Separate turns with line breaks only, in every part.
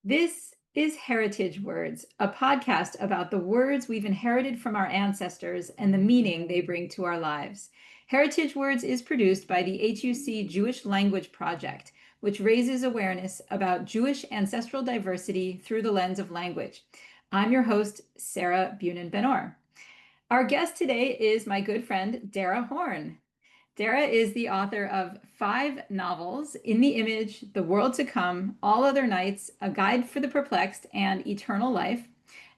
This is Heritage Words, a podcast about the words we've inherited from our ancestors and the meaning they bring to our lives. Heritage Words is produced by the HUC Jewish Language Project, which raises awareness about Jewish ancestral diversity through the lens of language. I'm your host, Sarah Bunin Benor. Our guest today is my good friend, Dara Horn. Dara is the author of 5 novels: In the Image, The World to Come, All Other Nights, A Guide for the Perplexed, and Eternal Life.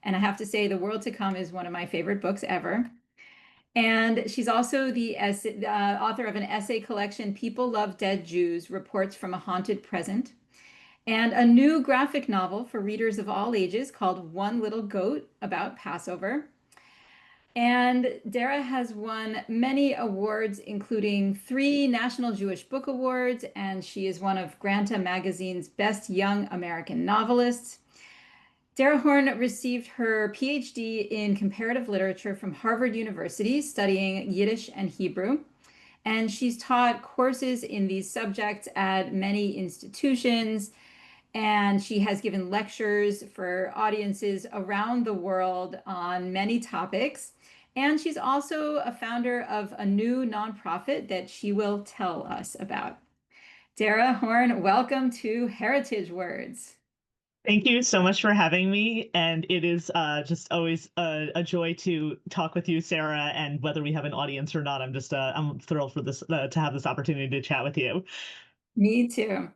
And I have to say, The World to Come is one of my favorite books ever. And she's also the author of an essay collection, People Love Dead Jews, Reports from a Haunted Present, and a new graphic novel for readers of all ages called One Little Goat about Passover. And Dara has won many awards, including 3 National Jewish Book Awards, and she is one of Granta Magazine's Best Young American Novelists. Dara Horn received her PhD in comparative literature from Harvard University, studying Yiddish and Hebrew. And she's taught courses in these subjects at many institutions, and she has given lectures for audiences around the world on many topics. And she's also a founder of a new nonprofit that she will tell us about. Dara Horn, welcome to Heritage Words.
Thank you so much for having me. And it is just always a joy to talk with you, Sarah. And whether we have an audience or not, I'm thrilled for this to have this opportunity to chat with you.
Me too.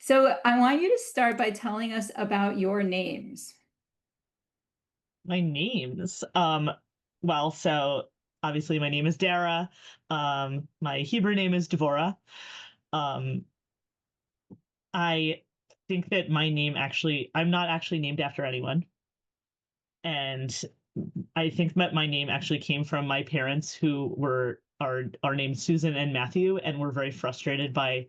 So I want you to start by telling us about your names.
My names. Well, so obviously my name is Dara. My Hebrew name is Devorah. Um, I think that my name I'm not actually named after anyone. And I think that my name actually came from my parents, who are named Susan and Matthew, and were very frustrated by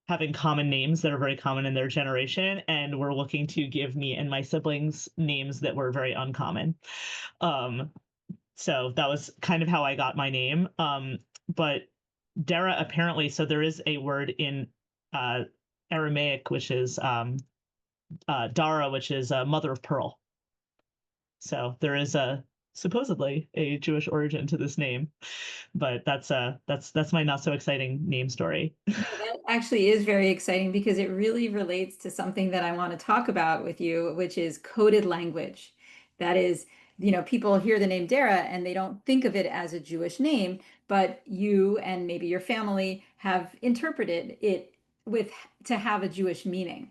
having common names that are very common in their generation, and were looking to give me and my siblings names that were very uncommon. So that was kind of how I got my name. But Dara, apparently, so there is a word in Aramaic, which is Dara, which is mother of pearl. So there is supposedly a Jewish origin to this name, but that's my not so exciting name story.
That actually is very exciting because it really relates to something that I want to talk about with you, which is coded language. That is, people hear the name Dara and they don't think of it as a Jewish name, but you and maybe your family have interpreted it with to have a Jewish meaning.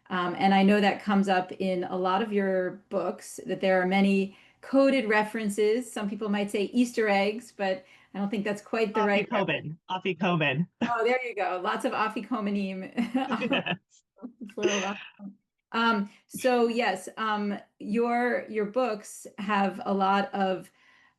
And I know that comes up in a lot of your books, that there are many coded references. Some people might say Easter eggs, but I don't think that's quite the right reference.
Afikomen.
Oh, there you go. Lots of afikomanim.
Yes.
Plural of. So yes, your books have a lot of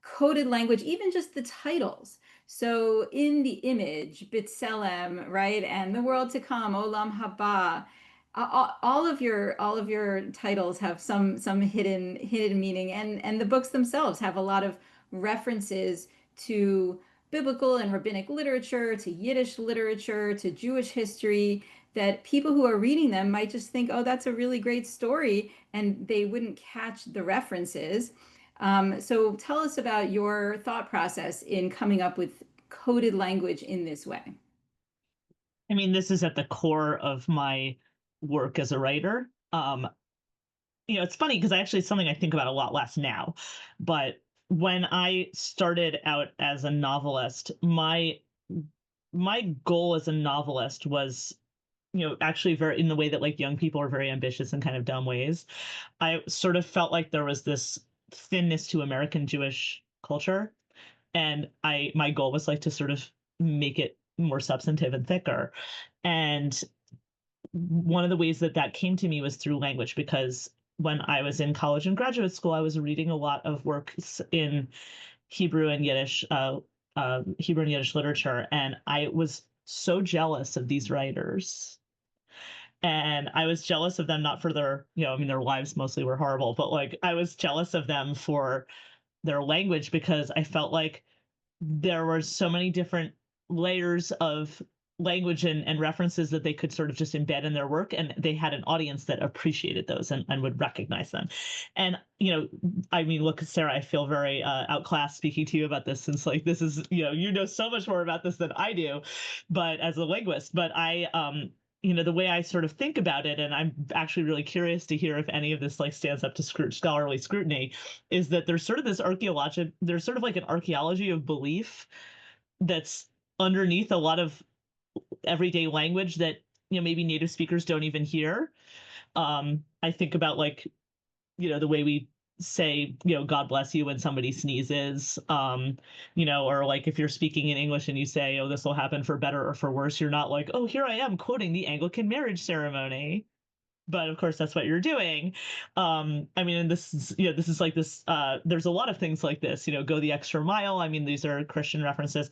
coded language, even just the titles. So in the image, B'Tselem, right, and the world to come, Olam Haba. All of your titles have some hidden meaning, and the books themselves have a lot of references to biblical and rabbinic literature, to Yiddish literature, to Jewish history, that people who are reading them might just think, oh, that's a really great story, and they wouldn't catch the references. So tell us about your thought process in coming up with coded language in this way.
I mean, this is at the core of my work as a writer. It's funny because it's something I think about a lot less now. But when I started out as a novelist, my goal as a novelist was, actually very in the way that like young people are very ambitious in kind of dumb ways. I sort of felt like there was this thinness to American Jewish culture, and my goal was like to sort of make it more substantive and thicker. And one of the ways that that came to me was through language, because when I was in college and graduate school, I was reading a lot of works in Hebrew and Yiddish, Hebrew and Yiddish literature, and I was so jealous of these writers. And I was jealous of them not for their, I mean, their lives mostly were horrible, but like I was jealous of them for their language, because I felt like there were so many different layers of language and references that they could sort of just embed in their work, and they had an audience that appreciated those and would recognize them. And I mean, look, Sarah, I feel very outclassed speaking to you about this, since like this is, you know so much more about this than I do, but as a linguist. But I the way I sort of think about it, and I'm actually really curious to hear if any of this like stands up to scholarly scrutiny, is that there's sort of this there's sort of like an archaeology of belief that's underneath a lot of everyday language that maybe native speakers don't even hear. I think about like the way we say God bless you when somebody sneezes, or like if you're speaking in English and you say, oh, this will happen for better or for worse, you're not like, oh, here I am quoting the Anglican marriage ceremony. But of course that's what you're doing. I mean, and this is like this, there's a lot of things like this, go the extra mile. I mean, these are Christian references,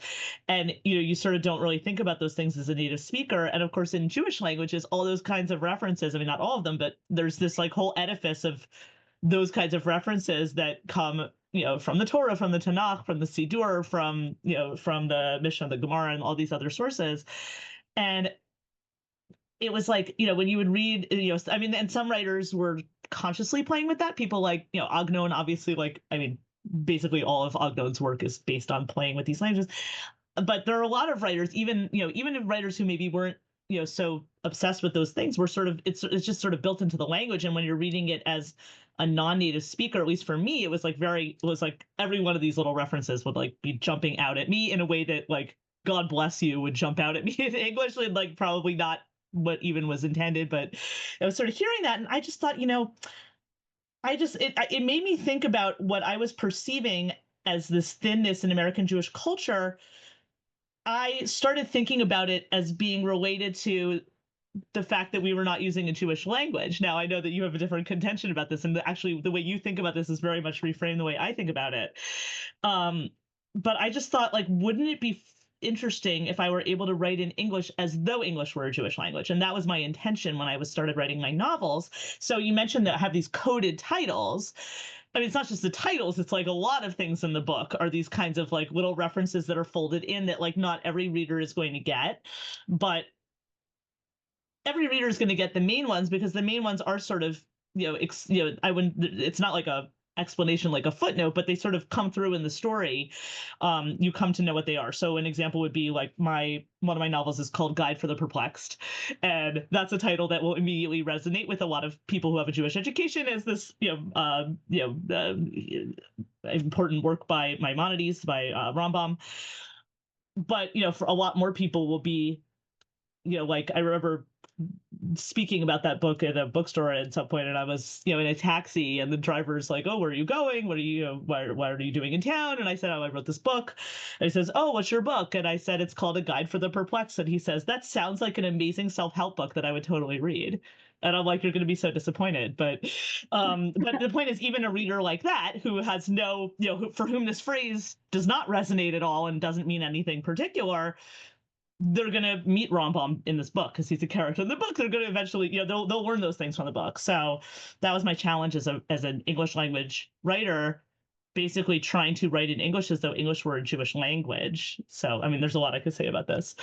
and you sort of don't really think about those things as a native speaker. And of course in Jewish languages, all those kinds of references, I mean, not all of them, but there's this like whole edifice of those kinds of references that come from the Torah, from the Tanakh, from the Siddur, from from the Mishnah, the Gemara, and all these other sources. And it was like, when you would read, I mean, and some writers were consciously playing with that. People like, Agnon, obviously, like, I mean, basically all of Agnon's work is based on playing with these languages. But there are a lot of writers, even writers who maybe weren't, so obsessed with those things, were sort of, it's just sort of built into the language. And when you're reading it as a non-native speaker, at least for me, it was like every one of these little references would like be jumping out at me in a way that like God bless you would jump out at me in English, and like probably not what even was intended. But I was sort of hearing that, and I just thought, it made me think about what I was perceiving as this thinness in American Jewish culture. I started thinking about it as being related to the fact that we were not using a Jewish language. Now, I know that you have a different contention about this, and actually the way you think about this is very much reframed the way I think about it. But I just thought, like, wouldn't it be interesting if I were able to write in English as though English were a Jewish language? And that was my intention when I started writing my novels. So you mentioned that I have these coded titles. I mean, it's not just the titles, it's like a lot of things in the book are these kinds of like little references that are folded in that like not every reader is going to get, but every reader is going to get the main ones, because the main ones are sort of, it's not like a explanation like a footnote, but they sort of come through in the story. You come to know what they are. So an example would be like one of my novels is called Guide for the Perplexed, and that's a title that will immediately resonate with a lot of people who have a Jewish education, as this important work by Maimonides, by Rambam. But for a lot more people will be like, I remember speaking about that book at a bookstore at some point, and I was, in a taxi, and the driver's like, "Oh, where are you going? What are you, why are you doing in town?" And I said, "Oh, I wrote this book." And he says, "Oh, what's your book?" And I said, "It's called A Guide for the Perplexed." And he says, "That sounds like an amazing self-help book that I would totally read." And I'm like, "You're going to be so disappointed." But the point is, even a reader like that, who has no, for whom this phrase does not resonate at all and doesn't mean anything particular, they're going to meet Rambam in this book because he's a character in the book. They're going to eventually, they'll learn those things from the book. So that was my challenge as an English language writer, basically trying to write in English as though English were a Jewish language. So, I mean, there's a lot I could say about this.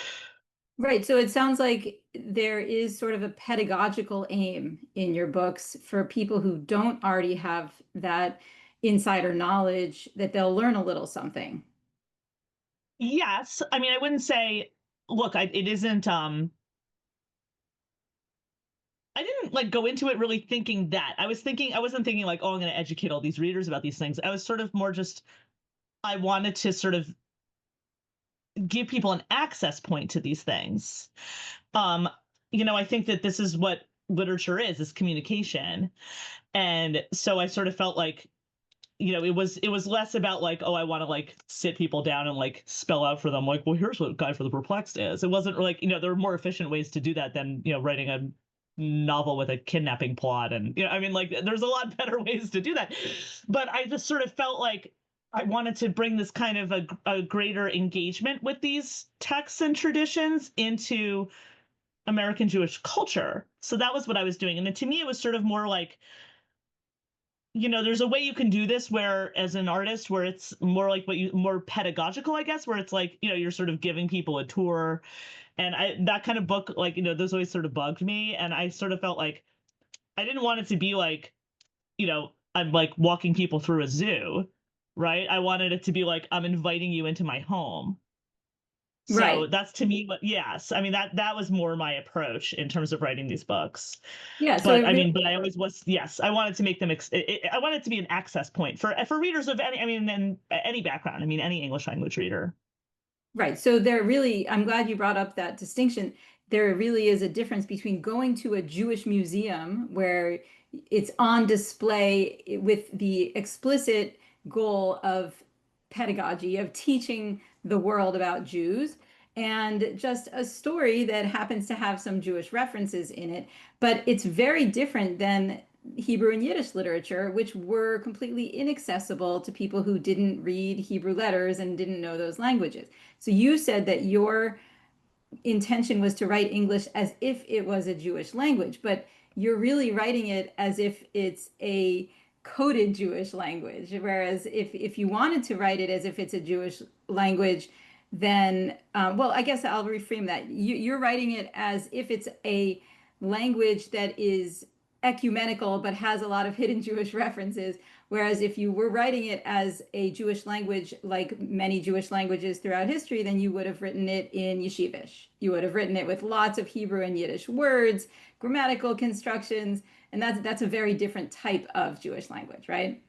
Right. So it sounds like there is sort of a pedagogical aim in your books for people who don't already have that insider knowledge, that they'll learn a little something.
Yes. I mean, I wouldn't say, look, it isn't, I didn't like go into it really thinking that. I wasn't thinking like, oh, I'm going to educate all these readers about these things. I was sort of more just, I wanted to sort of give people an access point to these things. I think that this is what literature is communication. And so I sort of felt like, it was less about like, oh, I want to like sit people down and like spell out for them, like, well, here's what Guide for the Perplexed is. It wasn't like, there were more efficient ways to do that than, writing a novel with a kidnapping plot. And, I mean, like, there's a lot better ways to do that. But I just sort of felt like I wanted to bring this kind of a greater engagement with these texts and traditions into American Jewish culture. So that was what I was doing. And to me, it was sort of more like, there's a way you can do this where, as an artist, where it's more like more pedagogical, I guess, where it's like, you're sort of giving people a tour And that kind of book, like, those always sort of bugged me. And I sort of felt like I didn't want it to be like, I'm like walking people through a zoo, right? I wanted it to be like, I'm inviting you into my home. So
Right.
that's to me what, yes. I mean, that was more my approach in terms of writing these books.
Yeah. So
But
it
I
really
mean, but I always was, yes, I wanted to make them, I wanted to be an access point for readers of any, I mean, and any background. I mean, any English language reader.
Right. So there really, I'm glad you brought up that distinction. There really is a difference between going to a Jewish museum where it's on display with the explicit goal of pedagogy, of teaching the world about Jews, and just a story that happens to have some Jewish references in it. But it's very different than Hebrew and Yiddish literature, which were completely inaccessible to people who didn't read Hebrew letters and didn't know those languages. So you said that your intention was to write English as if it was a Jewish language, but you're really writing it as if it's a coded Jewish language. Whereas if you wanted to write it as if it's a Jewish language, then, well, I guess I'll reframe that. You're writing it as if it's a language that is ecumenical but has a lot of hidden Jewish references. Whereas if you were writing it as a Jewish language, like many Jewish languages throughout history, then you would have written it in Yeshivish. You would have written it with lots of Hebrew and Yiddish words, grammatical constructions, and that's a very different type of Jewish language, right?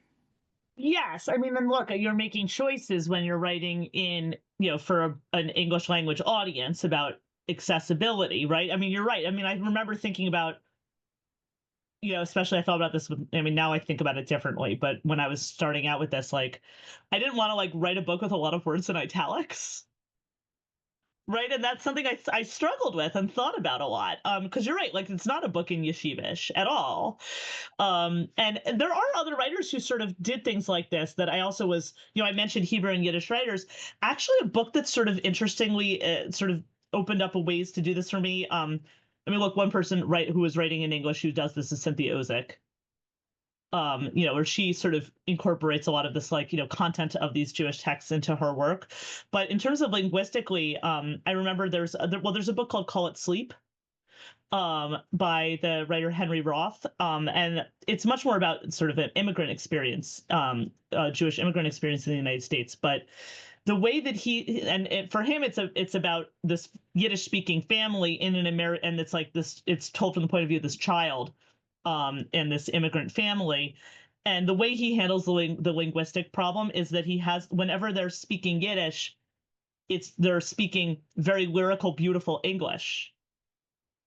Yes, I mean, then look, you're making choices when you're writing in, for an English language audience about accessibility, right? I mean, you're right. I mean, I remember thinking about, especially I thought about this with, I mean, now I think about it differently, but when I was starting out with this, like, I didn't want to like write a book with a lot of words in italics. Right, and that's something I struggled with and thought about a lot. Because you're right, like it's not a book in Yeshivish at all. And there are other writers who sort of did things like this that I also was, I mentioned Hebrew and Yiddish writers. Actually, a book that sort of interestingly sort of opened up a ways to do this for me. I mean, look, one person who was writing in English who does this is Cynthia Ozick, where she sort of incorporates a lot of this, like, content of these Jewish texts into her work. But in terms of linguistically, I remember there's a book called Call It Sleep, by the writer Henry Roth. And it's much more about sort of an immigrant experience, Jewish immigrant experience in the United States. But the way that for him, it's about this Yiddish speaking family in an and it's like this, it's told from the point of view of this child, and this immigrant family. And the way he handles the linguistic problem is that whenever they're speaking Yiddish, they're speaking very lyrical, beautiful English.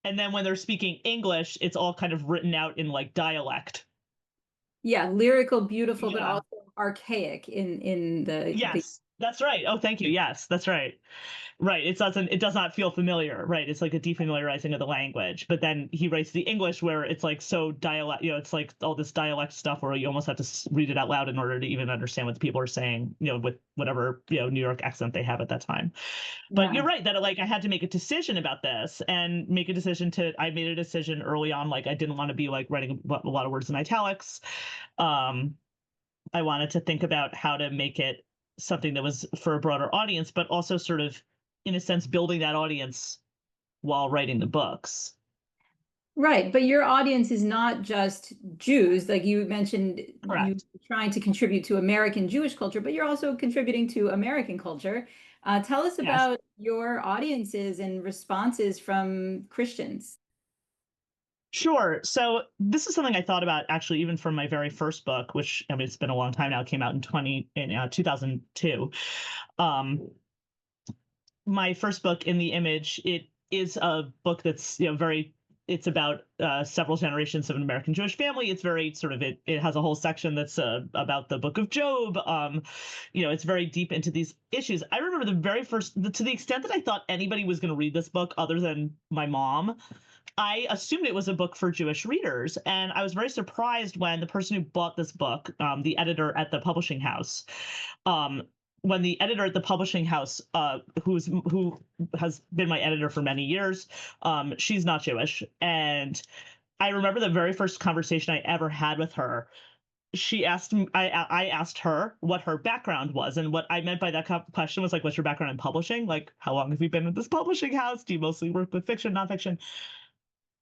And then when they're speaking English, it's all kind of written out in like dialect.
Yeah, lyrical, beautiful, but
Yeah.
also archaic in the
Yes, that's right. Oh, thank you. Yes, that's right. Right. It does not feel familiar. Right. It's like a defamiliarizing of the language. But then he writes the English where it's like so dialect, it's like all this dialect stuff where you almost have to read it out loud in order to even understand what the people are saying, with whatever, New York accent they have at that time. But
yeah.
you're right that like I had to make a decision about this and I made a decision early on, like I didn't want to be like writing a lot of words in italics. Um, I wanted to think about how to make it something that was for a broader audience, but also sort of, in a sense, building that audience while writing the books.
Right, but your audience is not just Jews. Like you mentioned, you
Correct.
trying to contribute to American Jewish culture, but you're also contributing to American culture. Tell us
Yes.
about your audiences and responses from Christians.
Sure. So this is something I thought about actually even from my very first book, which I mean it's been a long time now. It came out in 2002. Um, my first book, In the Image, it is a book that's very, it's about several generations of an American Jewish family. It's very sort of it has a whole section that's about the book of Job. It's very deep into these issues. I remember to the extent that I thought anybody was going to read this book other than my mom, I assumed it was a book for Jewish readers. And I was very surprised when the person who bought this book, the editor at the publishing house, um, when the editor at the publishing house, who has been my editor for many years, she's not Jewish. And I remember the very first conversation I ever had with her. she asked me, I asked her what her background was, and what I meant by that question was like, what's your background in publishing? Like, how long have you been in this publishing house? Do you mostly work with fiction, nonfiction?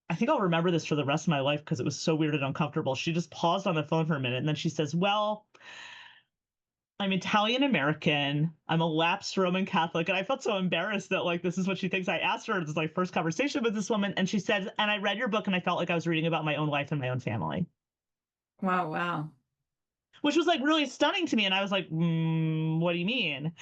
I think I'll remember this for the rest of my life because it was so weird and uncomfortable. She just paused on the phone for a minute, and then she says, well, I'm Italian American. I'm a lapsed Roman Catholic. And I felt so embarrassed that like this is what she thinks. I asked her, this is my first conversation with this woman, and she said, and I read your book and I felt like I was reading about my own life and my own family.
Wow, wow.
Which was like really stunning to me. And I was like, what do you mean?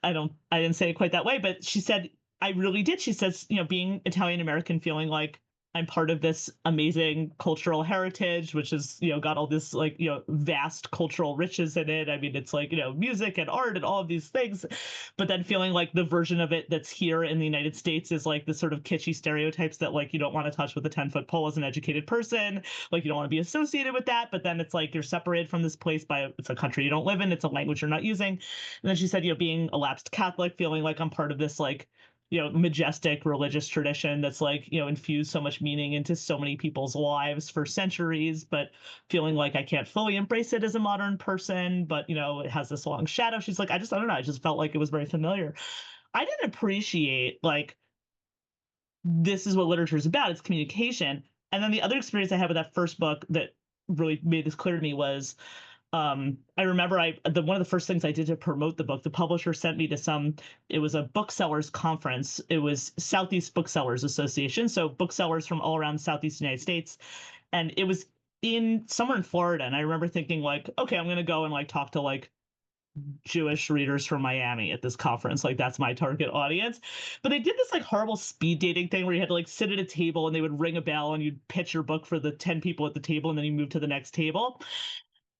I didn't say it quite that way, but she said, I really did. She says, being Italian American, feeling like I'm part of this amazing cultural heritage, which is, got all this like, vast cultural riches in it. I mean, it's like, music and art and all of these things, but then feeling like the version of it that's here in the United States is like the sort of kitschy stereotypes that like you don't want to touch with a 10-foot pole as an educated person. Like you don't want to be associated with that, but then it's like you're separated from this place by it's a country you don't live in, it's a language you're not using. And then she said, being a lapsed Catholic, feeling like I'm part of this like majestic religious tradition that's like, infused so much meaning into so many people's lives for centuries, but feeling like I can't fully embrace it as a modern person, but, it has this long shadow. She's like, I don't know. I just felt like it was very familiar. I didn't appreciate like, this is what literature is about. It's communication. And then the other experience I had with that first book that really made this clear to me was I remember one of the first things I did to promote the book, the publisher sent me to it was a booksellers conference. It was Southeast Booksellers Association. So booksellers from all around the Southeast United States. And it was somewhere in Florida. And I remember thinking like, okay, I'm going to go and like talk to like Jewish readers from Miami at this conference. Like that's my target audience. But they did this like horrible speed dating thing where you had to like sit at a table and they would ring a bell and you'd pitch your book for the 10 people at the table and then you move to the next table.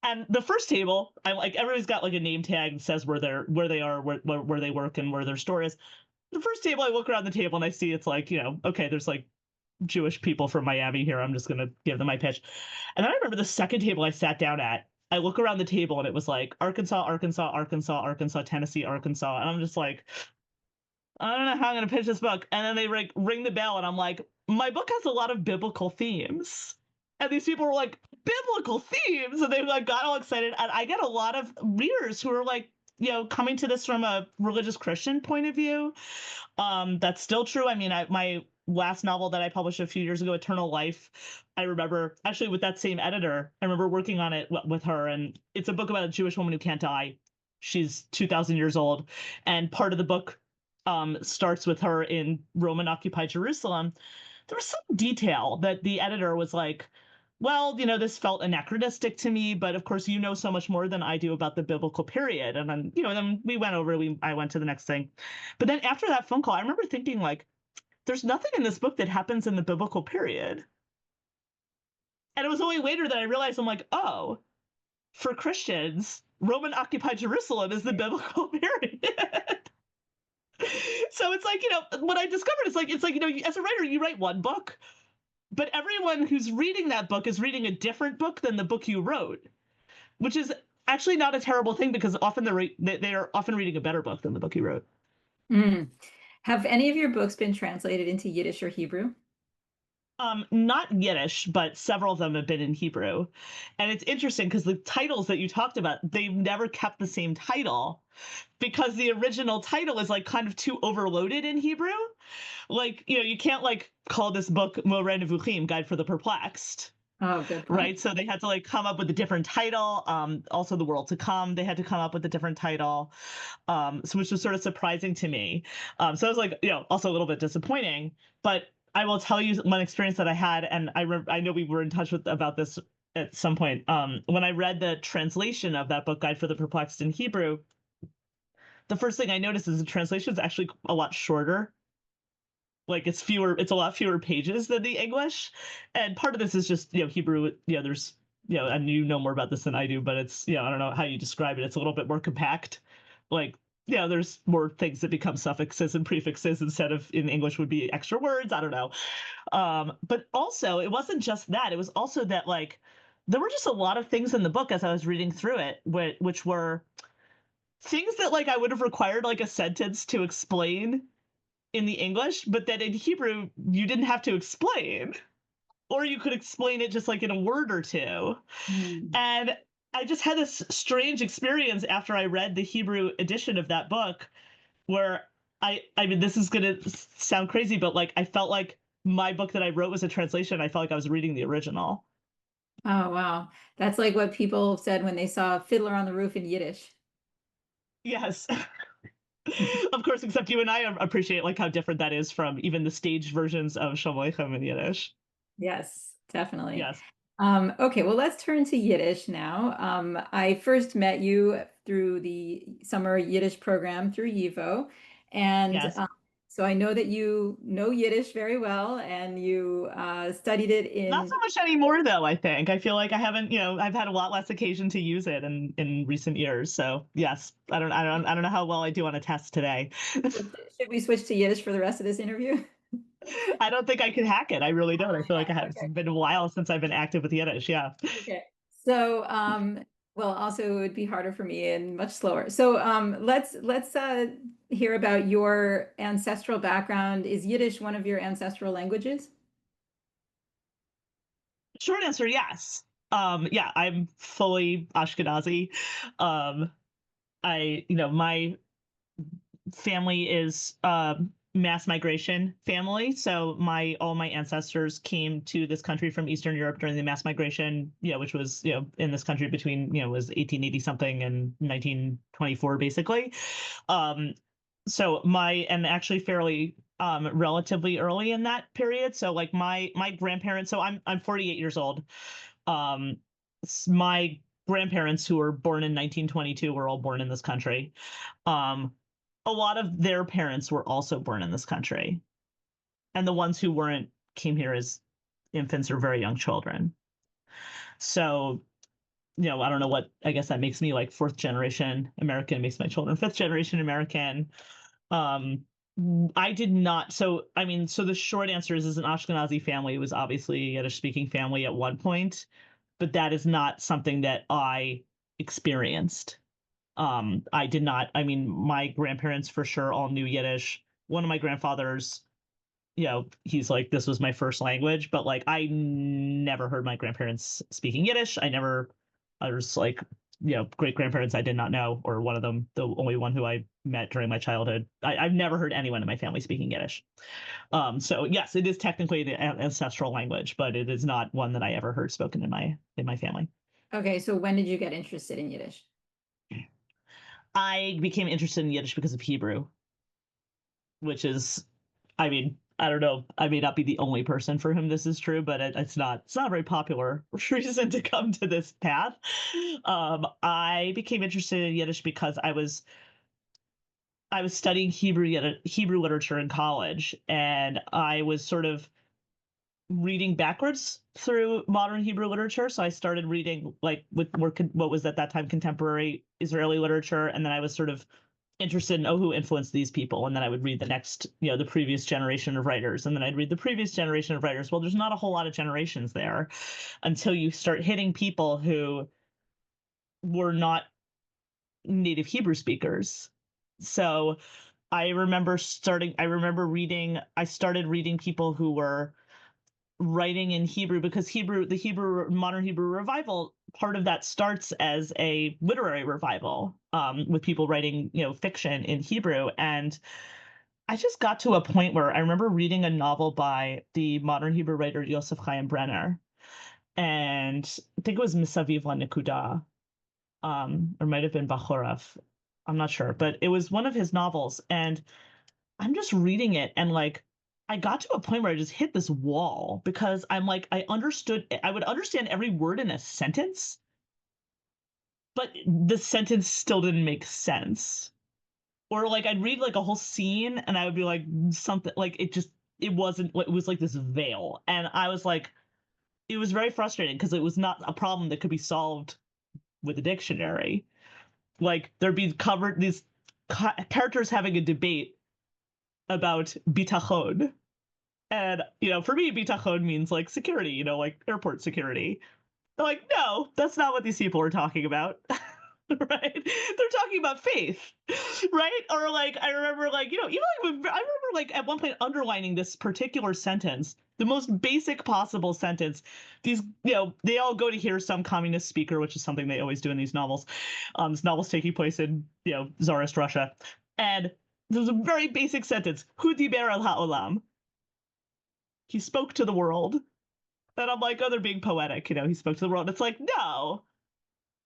And the first table, I like everybody's got like a name tag that says where they are, where they work, and where their store is. The first table, I look around the table and I see it's like, okay, there's like Jewish people from Miami here. I'm just gonna give them my pitch. And then I remember the second table I sat down at. I look around the table and it was like Arkansas, Arkansas, Arkansas, Arkansas, Tennessee, Arkansas, and I'm just like, I don't know how I'm gonna pitch this book. And then they ring the bell, and I'm like, my book has a lot of biblical themes. And these people were like, biblical themes, and they like got all excited. And I get a lot of readers who are like, coming to this from a religious Christian point of view. That's still true. I mean, my last novel that I published a few years ago, Eternal Life, I remember actually with that same editor, I remember working on it with her, and it's a book about a Jewish woman who can't die. She's 2,000 years old, and part of the book starts with her in Roman occupied Jerusalem. There was some detail that the editor was like, well, this felt anachronistic to me, but of course, so much more than I do about the biblical period. And then, then we went over, I went to the next thing. But then after that phone call, I remember thinking like, there's nothing in this book that happens in the biblical period. And it was only later that I realized, I'm like, oh, for Christians, Roman occupied Jerusalem is the biblical period. So it's like, what I discovered is like, it's like, as a writer, you write one book, but everyone who's reading that book is reading a different book than the book you wrote, which is actually not a terrible thing because often they are often reading a better book than the book you wrote.
Mm. Have any of your books been translated into Yiddish or Hebrew?
Not Yiddish, but several of them have been in Hebrew. And it's interesting because the titles that you talked about, they've never kept the same title because the original title is like kind of too overloaded in Hebrew. Like, you can't like call this book Moreh Nevuchim, Guide for the Perplexed.
Oh, good point.
Right. So they had to like come up with a different title. Also The World to Come, they had to come up with a different title. So which was sort of surprising to me. So I was like, also a little bit disappointing, but I will tell you one experience that I had, and I know we were in touch about this at some point. When I read the translation of that book, Guide for the Perplexed in Hebrew, the first thing I noticed is the translation is actually a lot shorter. Like it's a lot fewer pages than the English. And part of this is just, Hebrew, there's, and you know more about this than I do, but it's, I don't know how you describe it. It's a little bit more compact. Like, there's more things that become suffixes and prefixes instead of in English would be extra words. I don't know. But also it wasn't just that. It was also that like, there were just a lot of things in the book as I was reading through it, which were things that like I would have required like a sentence to explain in the English, but that in Hebrew you didn't have to explain, or you could explain it just like in a word or two.
Mm.
And I just had this strange experience after I read the Hebrew edition of that book where I mean, this is gonna sound crazy, but like I felt like my book that I wrote was a translation. I felt like I was reading the original.
Oh, wow. That's like what people said when they saw Fiddler on the Roof in Yiddish.
Yes. Of course, except you and I appreciate like how different that is from even the staged versions of Shalom Aleichem in Yiddish.
Yes, definitely.
Yes.
Okay, well, let's turn to Yiddish now. I first met you through the summer Yiddish program through YIVO. And
Yes.
so I know that you know Yiddish very well and you studied it
Not so
in.
much anymore, though, I think. I feel like I haven't, I've had a lot less occasion to use it in recent years. So yes, I don't know how well I do on a test today.
Should we switch to Yiddish for the rest of this interview?
I don't think I could hack it. I really don't. I feel like I have. It's
Okay.
been a while since I've been active with Yiddish. Yeah.
Okay. So, well, also it would be harder for me and much slower. So, let's hear about your ancestral background. Is Yiddish one of your ancestral languages?
Short answer, yes. Yeah, I'm fully Ashkenazi. Um, my family is mass migration family. So all my ancestors came to this country from Eastern Europe during the mass migration, which was, in this country between, was 1880 something and 1924, basically. Um, and actually fairly relatively early in that period. So like my grandparents, so I'm 48 years old. Um, my grandparents who were born in 1922 were all born in this country. Um, a lot of their parents were also born in this country, and the ones who weren't came here as infants or very young children. So, I don't know what, I guess that makes me like fourth generation American, makes my children fifth generation American. Um, I did not. So, I mean, so the short answer is an Ashkenazi family. It was obviously a Yiddish speaking family at one point, but that is not something that I experienced. I did not. I mean, my grandparents for sure all knew Yiddish. One of my grandfathers, he's like, this was my first language, but like, I never heard my grandparents speaking Yiddish. I was like, great grandparents I did not know, or one of them, the only one who I met during my childhood. I've never heard anyone in my family speaking Yiddish. So yes, it is technically the ancestral language, but it is not one that I ever heard spoken in my family.
Okay, so when did you get interested in Yiddish?
I became interested in Yiddish because of Hebrew, which is, I mean, I don't know. I may not be the only person for whom this is true, but it's not a very popular reason to come to this path. I became interested in Yiddish because I was studying Hebrew literature in college, and I was sort of reading backwards through modern Hebrew literature. So I started reading like with more what was at that time contemporary Israeli literature, and then I was sort of interested in who influenced these people, and then I would read the next, the previous generation of writers, and then I'd read the previous generation of writers. Well, there's not a whole lot of generations there until you start hitting people who were not native Hebrew speakers. So I started reading people who were writing in Hebrew, because the Hebrew modern Hebrew revival, part of that starts as a literary revival, with people writing, fiction in Hebrew. And I just got to a point where I remember reading a novel by the modern Hebrew writer Yosef Chaim Brenner, and I think it was Misaviv LaNekuda, or might have been Bachorov. I'm not sure, but it was one of his novels, and I'm just reading it, and like I got to a point where I just hit this wall, because I'm like, I would understand every word in a sentence, but the sentence still didn't make sense. Or like I'd read like a whole scene and I would be like, something like it wasn't, it was like this veil. And I was like, it was very frustrating because it was not a problem that could be solved with a dictionary. Like there'd be covered these characters having a debate about bitachon. And, for me, bitachon means like security, like airport security. They're like, no, that's not what these people are talking about. Right? They're talking about faith, right? Or like, I remember like, even like, I remember like at one point underlining this particular sentence the most basic possible sentence. These, they all go to hear some communist speaker, which is something they always do in these novels. This novel's taking place in, Tsarist Russia. And there's a very basic sentence, Hu diber el ha'olam. He spoke to the world. And I'm like, oh, they're being poetic, he spoke to the world. It's like, no.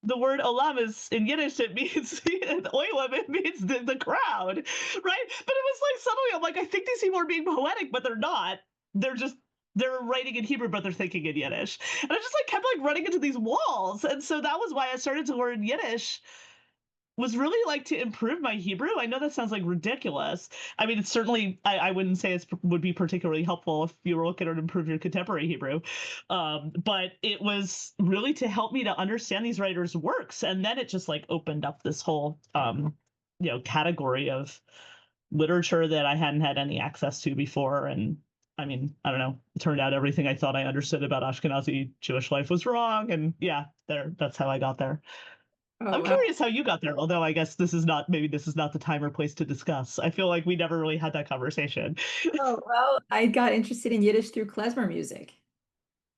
The word olam is in Yiddish, it means oilam, it means the crowd, right? But it was like suddenly I'm like, I think these people are being poetic, but they're not. They're writing in Hebrew, but they're thinking in Yiddish. And I just like kept like running into these walls. And so that was why I started to learn Yiddish, was really like to improve my Hebrew. I know that sounds like ridiculous. I mean, it's certainly, I wouldn't say it would be particularly helpful if you were looking to improve your contemporary Hebrew. But it was really to help me to understand these writers' works. And then it just like opened up this whole, category of literature that I hadn't had any access to before. And I mean, I don't know, it turned out everything I thought I understood about Ashkenazi Jewish life was wrong. And yeah, that's how I got there.
Oh,
I'm
wow.
curious how you got there, although I guess this is not the time or place to discuss. I feel like we never really had that conversation.
Oh, well, I got interested in Yiddish through klezmer music.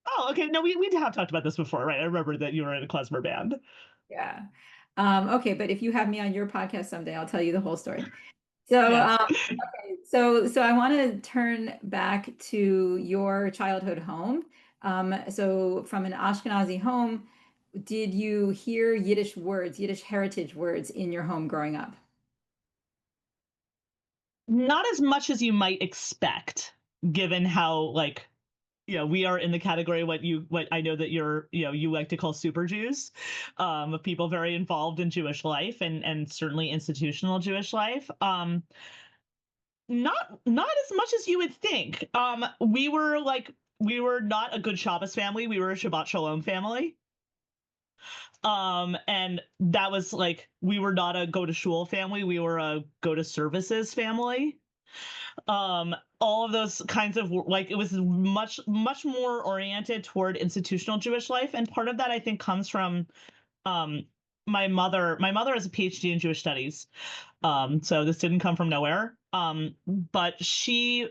Oh, okay. No, we have talked about this before, right? I remember that you were in a klezmer band.
Yeah. Okay, but if you have me on your podcast someday, I'll tell you the whole story. So,
Yes.
okay, so I want to turn back to your childhood home. So from an Ashkenazi home, did you hear Yiddish words, Yiddish heritage words in your home growing up?
Not as much as you might expect, given how like we are in the category what I know that you like to call super Jews, people very involved in Jewish life and certainly institutional Jewish life. Not as much as you would think. We were not a good Shabbos family. We were a Shabbat Shalom family. And that was like, we were not a go to shul family. We were a go to services family. All of those kinds of like, it was much more oriented toward institutional Jewish life. And part of that I think comes from, um, my mother has a PhD in Jewish studies. So this didn't come from nowhere. But she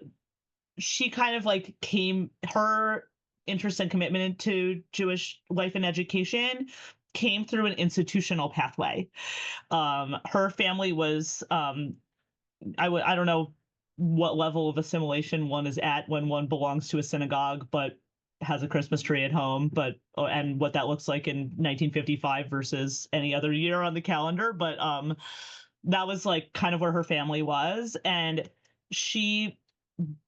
kind of like her interest and commitment into Jewish life and education came through an institutional pathway. Her family was, I don't know what level of assimilation one is at when one belongs to a synagogue, but has a Christmas tree at home, and what that looks like in 1955 versus any other year on the calendar. But that was like kind of where her family was. And she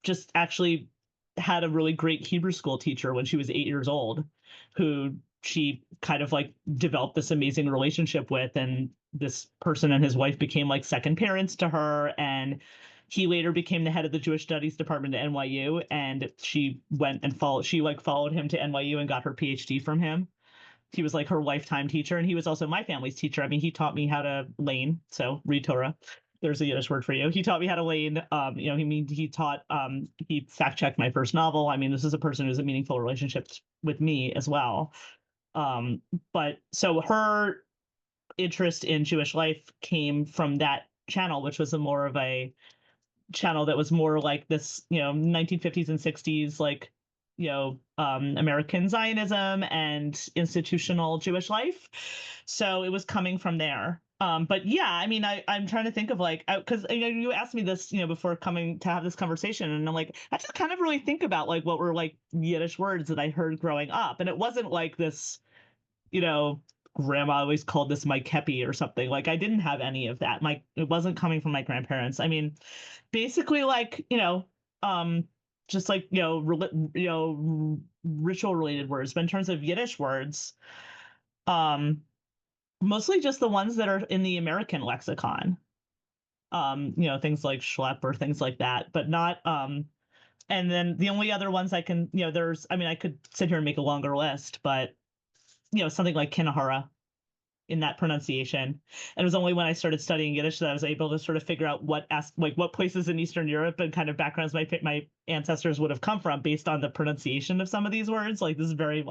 just actually had a really great Hebrew school teacher when she was 8 years old, who she kind of like developed this amazing relationship with. And this person and his wife became like second parents to her. And he later became the head of the Jewish Studies department at NYU. And she followed him to NYU and got her PhD from him. He was like her lifetime teacher, and he was also my family's teacher. I mean, he taught me how to lane, so read Torah. There's a Yiddish word for you. He taught me how to lane. He fact checked my first novel. I mean, this is a person who's a meaningful relationship with me as well. But so her interest in Jewish life came from that channel, which was more of a channel that was more like this, 1950s and 60s, like, American Zionism and institutional Jewish life. So it was coming from there. But yeah, I mean, I'm trying to think of like, because you asked me this, before coming to have this conversation, and I'm like, I just kind of really think about like what were like Yiddish words that I heard growing up, and it wasn't like this, grandma always called this my kepi or something. Like I didn't have any of that. It wasn't coming from my grandparents. I mean, basically like, just like, ritual related words. But in terms of Yiddish words, mostly just the ones that are in the American lexicon. Things like schlep or things like that, but not, and then the only other ones I can, I could sit here and make a longer list, but something like Kinahara in that pronunciation. And it was only when I started studying Yiddish that I was able to sort of figure out what places in Eastern Europe and kind of backgrounds my ancestors would have come from based on the pronunciation of some of these words. Like this is very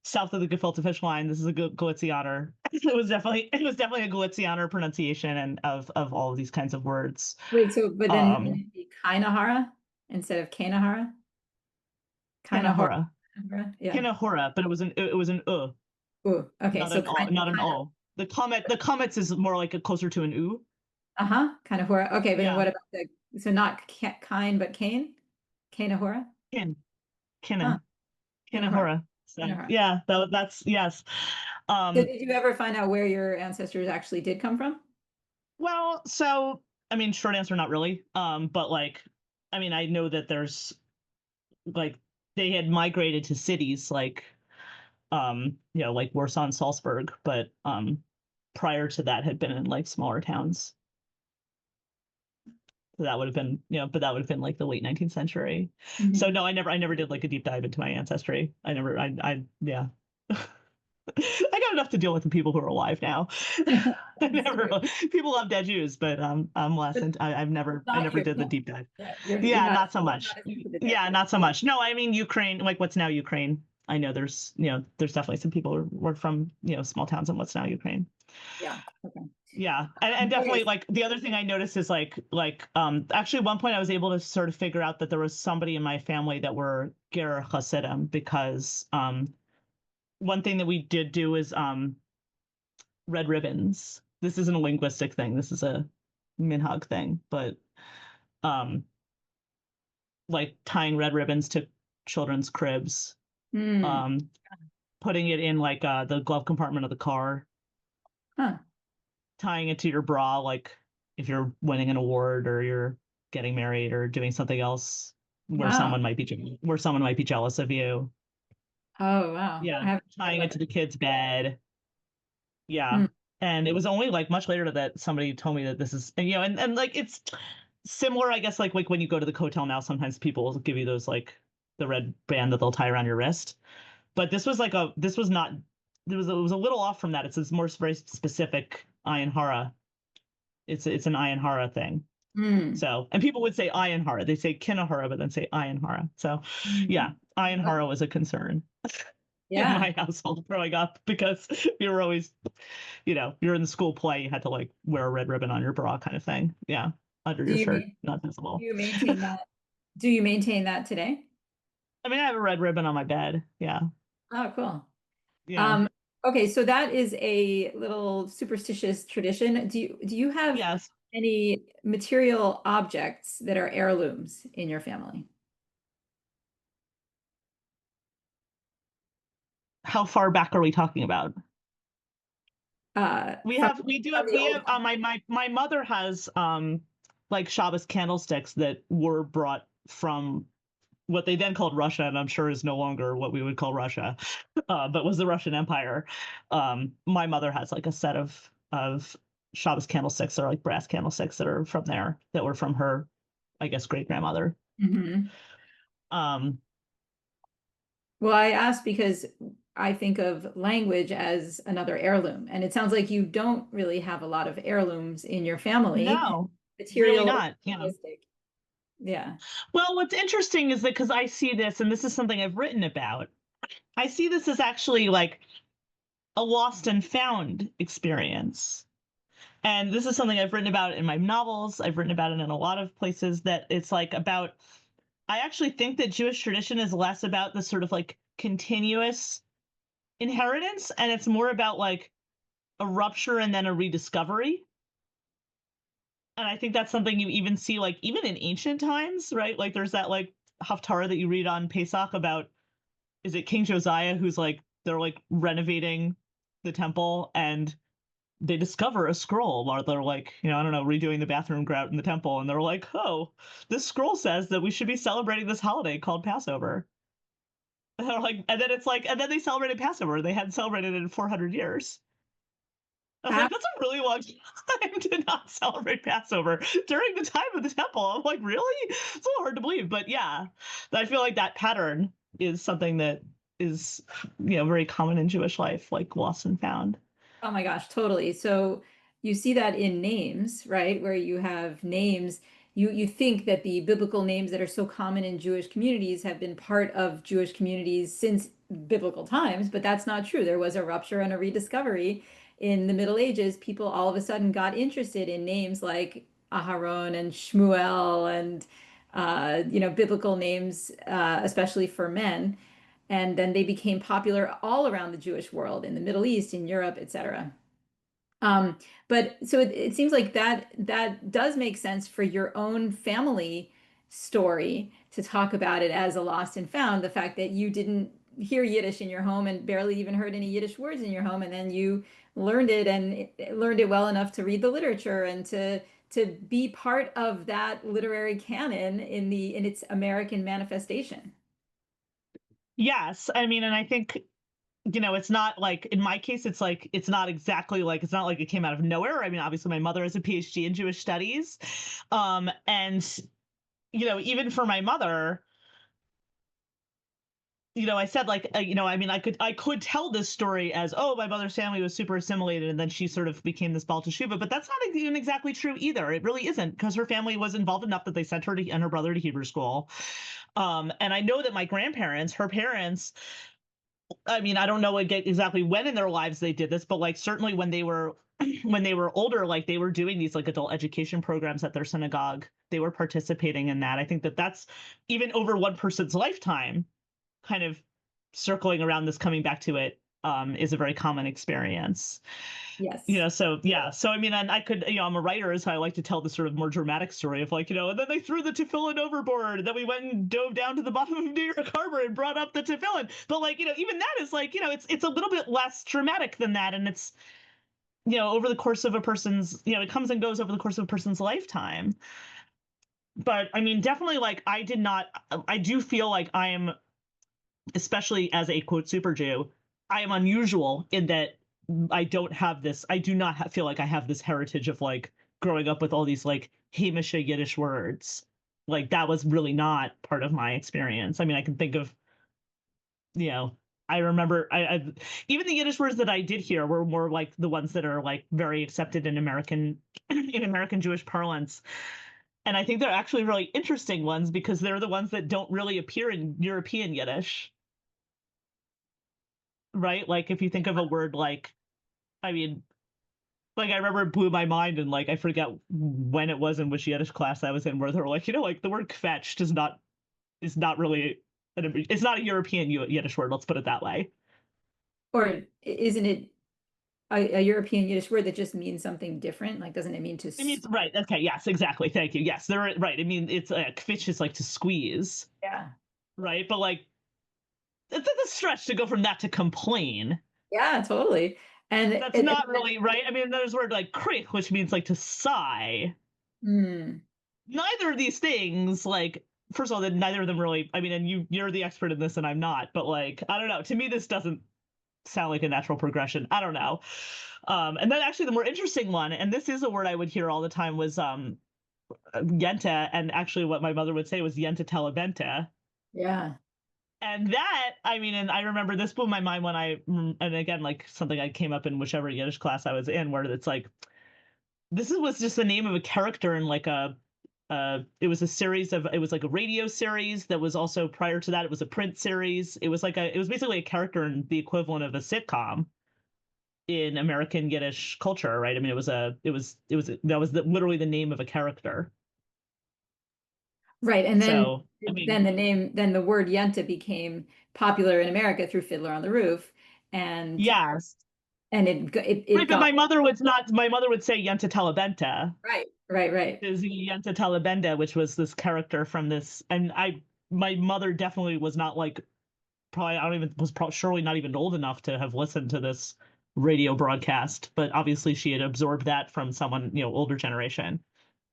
south of the gefilte fish line. This is a Galicianer. It was definitely a Galicianer pronunciation and of all of these kinds of words.
Wait, so but then
Um,
wouldn't it be Kainahara instead of Kanahara? Kinahora.
Kinahora.
Yeah.
Kinahora, but it was an
Ooh, okay.
not
So
an o,
kind,
not an
kind of,
o. The comets is more like a closer to an u.
Kinahora. Okay, but then
Yeah.
what about so not kind, but cane? Kinahora?
Kin.
Huh,
Kinna.
Kinahora.
Kinahora. So
Kinahora.
yeah, that's yes.
So
Um,
did you ever find out where your ancestors actually did come from?
well, so I mean, short answer, not really. But like, I mean, I know that there's like they had migrated to cities like like Warsaw and Salzburg, but prior to that had been in like smaller towns. So that would have been, but that would have been like the late 19th century. So
Mhm.
no, I never did like a deep dive into my ancestry. Yeah. I got enough to deal with the people who are alive now. I never
Absolutely.
people love dead Jews, but I'm less
But
and I
not
never
you.
did the
No.
deep dive.
Yeah,
Yeah, not so
you're
much.
not as into the dead
Yeah,
Jews.
not so much. No, I mean Ukraine, like what's now Ukraine. I know there's definitely some people who were from, small towns in what's now Ukraine.
Yeah. Okay.
Yeah, and definitely
Okay.
like the other thing I noticed is actually at one point I was able to sort of figure out that there was somebody in my family that were Ger Hasidim because one thing that we did do is red ribbons. This isn't a linguistic thing. This is a minhag thing, but um like tying red ribbons to children's cribs,
Hmm.
um putting it in like the glove compartment of the car,
Huh.
tying it to your bra like if you're winning an award or you're getting married or doing something else
Wow.
where someone might be jealous of you.
Oh, wow. I
Yeah,
haven't heard
tying
about
it to the kid's bed.
that.
Yeah. And it was only like much later that somebody told me that this is, and like it's similar, I guess, like when you go to the hotel now, sometimes people will give you those like the red band that they'll tie around your wrist. But this was not, it was a little off from that. It's this more very specific Ayin Hara. It's an Ayin Hara thing.
Hmm.
So, and people would say Ayin Hara. They say Kinahara, but then say Ayin Hara. So, yeah,
Hmm.
Ayin
Okay.
Hara was a concern in
Yeah.
my household growing up because we were always you're in the school play, you had to like wear a red ribbon on your bra kind of thing. Yeah. Under
Do
your
you
shirt,
main,
not
do
visible.
you maintain that? Do you maintain that today?
I mean, I have a red ribbon on my bed. Yeah.
Oh, cool.
Yeah.
Um, okay, so that is a little superstitious tradition. Do you have
Yes.
any material objects that are heirlooms in your family?
How far back are we talking about? We
From
have, we do
from
have,
the
we
old
have,
time.
my mother has, like Shabbos candlesticks that were brought from what they then called Russia, and I'm sure is no longer what we would call Russia, but was the Russian Empire. My mother has like a set of Shabbos candlesticks that are like brass candlesticks that are from there that were from her, I guess, great grandmother.
Mhm.
Um,
Well, I asked because I think of language as another heirloom, and it sounds like you don't really have a lot of heirlooms in your family,
no, really
material or
not.
linguistic. Yeah.
Well, what's interesting is that because I see this, and this is something I've written about, I see this as actually like a lost and found experience. And this is something I've written about in my novels. I've written about it in a lot of places that it's like about, I actually think that Jewish tradition is less about the sort of like continuous inheritance, and it's more about like a rupture and then a rediscovery. And I think that's something you even see like even in ancient times, right? Like there's that like Haftarah that you read on Pesach about, is it King Josiah who's like they're like renovating the temple and they discover a scroll while they're like, I don't know, redoing the bathroom grout in the temple, and they're like, oh, this scroll says that we should be celebrating this holiday called Passover. And they're like, and then it's like, and then they celebrated Passover. They hadn't celebrated it in 400 years. I was
How,
like, that's a really long time to not celebrate Passover during the time of the temple. I'm like, really? It's a little hard to believe, but yeah, I feel like that pattern is something that is, very common in Jewish life, like lost and found.
oh my gosh, totally. So you see that in names, right? Where you have names, you think that the biblical names that are so common in Jewish communities have been part of Jewish communities since biblical times, but that's not true. There was a rupture and a rediscovery in the Middle Ages. People all of a sudden got interested in names like Aharon and Shmuel and biblical names, especially for men. And then they became popular all around the Jewish world, in the Middle East, in Europe, etc. Um, but so it seems like that does make sense for your own family story to talk about it as a lost and found. The fact that you didn't hear Yiddish in your home and barely even heard any Yiddish words in your home, and then you learned it and learned it well enough to read the literature and to be part of that literary canon in its American manifestation.
Yes, I mean, and I think it's not like in my case, it's like it's not exactly like it's not like it came out of nowhere. I mean, obviously, my mother has a PhD in Jewish studies, and even for my mother, I said like, I mean, I could tell this story as, oh, my mother's family was super assimilated, and then she sort of became this Baal Teshuva, but that's not even exactly true either. It really isn't, because her family was involved enough that they sent her and her brother to Hebrew school. And I know that my grandparents, her parents, I mean, I don't know exactly when in their lives they did this, but like certainly when they were when they were older, like they were doing these like adult education programs at their synagogue. They were participating in that. I think that that's even over one person's lifetime, kind of circling around this, coming back to it, is a very common experience.
Yes.
So yeah, so I mean, and I could, I'm a writer, so I like to tell the sort of more dramatic story of like, and then they threw the tefillin overboard, and then we went and dove down to the bottom of New York Harbor and brought up the tefillin. But like, even that is like, it's a little bit less dramatic than that, and it's over the course of a person's, it comes and goes over the course of a person's lifetime. But I mean, definitely, like, I do feel like I am, especially as a quote super Jew, I am unusual in that I do not feel like I have this heritage of like growing up with all these like Hamish Yiddish words. Like that was really not part of my experience. I mean, I can think of, you know, I remember even the Yiddish words that I did hear were more like the ones that are like very accepted in American in American Jewish parlance. And I think they're actually really interesting ones because they're the ones that don't really appear in European Yiddish, right? Like if you think of a word like, I mean, like I remember it blew my mind, and like I forget when it was in which Yiddish class I was in, where they were like, like the word kvetched is not really it's not a European Yiddish word. Let's put it that way.
Or isn't it a European Yiddish word that just means something different? Like, doesn't it mean to?
I mean, it's right. Okay. Yes. Exactly. Thank you. Yes. They're right. I mean, it's kvitch is like to squeeze,
Yeah.
right? But like, it's a stretch to go from that to complain.
Yeah, totally. And
That's not really right. I mean, there's a word like krich, which means like to sigh.
mm,
Neither of these things, like, first of all, that neither of them really. I mean, and you're the expert in this, and I'm not. But like, I don't know. To me, this doesn't sound like a natural progression. I don't know. And then actually, the more interesting one, and this is a word I would hear all the time, was yenta, and actually, what my mother would say was yenta telebenta.
yeah.
And that, I mean, and I remember this blew my mind when and again, like something I came up in whichever Yiddish class I was in, where it's like, was just the name of a character in like it was a series of, it was like a radio series that was also prior to that, it was a print series. It was it was basically a character in the equivalent of a sitcom in American Yiddish culture, right? I mean, that was literally the name of a character.
Right. And
So, I mean,
then the word yenta became popular in America through Fiddler on the Roof. And
yes.
it
Right, but
got
my mother would say Yenta Telebenta.
right, right, right.
Is Yenta Telebenda, which was this character from this, and my mother definitely was not like, probably, I don't even, was probably surely not even old enough to have listened to this radio broadcast, but obviously she had absorbed that from someone, older generation.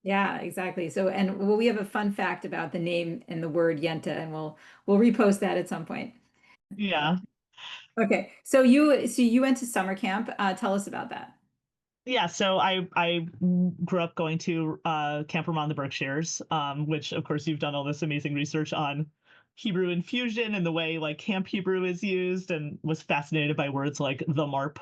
Yeah, exactly. So, and well, we have a fun fact about the name and the word yenta, and we'll repost that at some point.
Yeah.
Okay. So you went to summer camp. Tell us about that.
Yeah, so I grew up going to Camp Ramon the Berkshires, which of course you've done all this amazing research on Hebrew infusion and the way like Camp Hebrew is used, and was fascinated by words like the MARP,